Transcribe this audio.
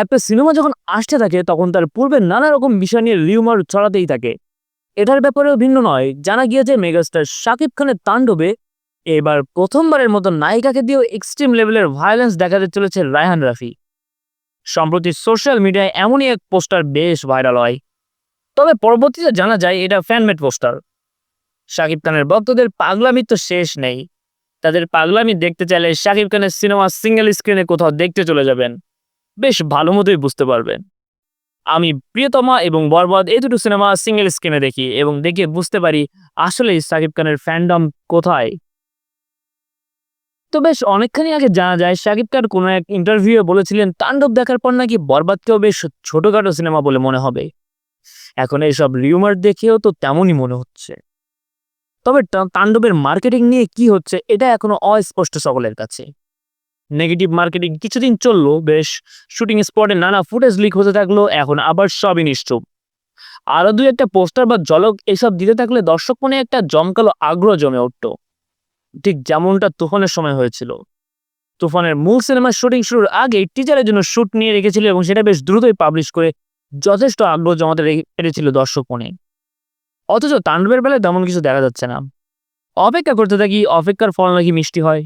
একটা সিনেমা যখন আসতে থাকে তখন তার পূর্বে নানা রকম বিষয় নিয়ে রিউমার ছড়াতেই থাকে। এটার ব্যাপারেও ভিন্ন নয়। জানা গিয়েছে মেগাস্টার শাকিব খানের তাণ্ডবে এবার প্রথমবারের মতো নায়িকাকে দিয়েও এক্সট্রিম লেভেলের ভায়োলেন্স দেখাতে চলেছে রায়হান রাফি। সম্প্রতি সোশ্যাল মিডিয়ায় এমনই এক পোস্টার বেশ ভাইরাল হয়। তবে পরবর্তীতে জানা যায় এটা ফ্যানমেড পোস্টার। শাকিব খানের ভক্তদের পাগলামির তো শেষ নেই। তাদের পাগলামি দেখতে চাইলে শাকিব খানের সিনেমা সিঙ্গেল স্ক্রিনে কোথাও দেখতে চলে যাবেন, বেশ ভালো মতোই বুঝতে পারবেন। আমি প্রিয়তমা এবং বরবাদ এই দুটো সিনেমা সিঙ্গেল স্ক্রিনে দেখি এবং দেখে বুঝতে পারি আসলেই শাকিব খানের ফ্যান্ডম কোথায়। তো বেশ অনেকখানি আগে জানা যায় শাকিব খান কোনো এক ইন্টারভিউয়ে বলেছিলেন তাণ্ডব দেখার পর নাকি বরবাদকেও বেশ ছোটখাটো সিনেমা বলে মনে হবে। এখন এইসব রিউমার দেখেও তো তেমনই মনে হচ্ছে। তবে তাণ্ডবের মার্কেটিং নিয়ে কি হচ্ছে এটা এখনো অস্পষ্ট সকলের কাছে। নেগেটিভ মার্কেটিং কিছুদিন চললো বেশ, শুটিং স্পটে নানা ফুটেজ লিক হতে থাকলো, এখন আবার সবই নিশ্চুপ। আরো দুই একটা পোস্টার বা ঝলক এসব দিতে থাকলে দর্শক মনে একটা জমকালো আগ্রহ জমে উঠত, ঠিক যেমনটা তুফানের সময় হয়েছিল। তুফানের মূল সিনেমার শুটিং শুরুর আগে টিজারের জন্য শুট নিয়ে রেখেছিল এবং সেটা বেশ দ্রুতই পাবলিশ করে যথেষ্ট আগ্রহ জমাতে পেরেছিল দর্শক মনে। অথচ তাণ্ডবের বেলায় তেমন কিছু দেখা যাচ্ছে না। অপেক্ষা করতে থাকি, অপেক্ষার ফল নাকি মিষ্টি হয়।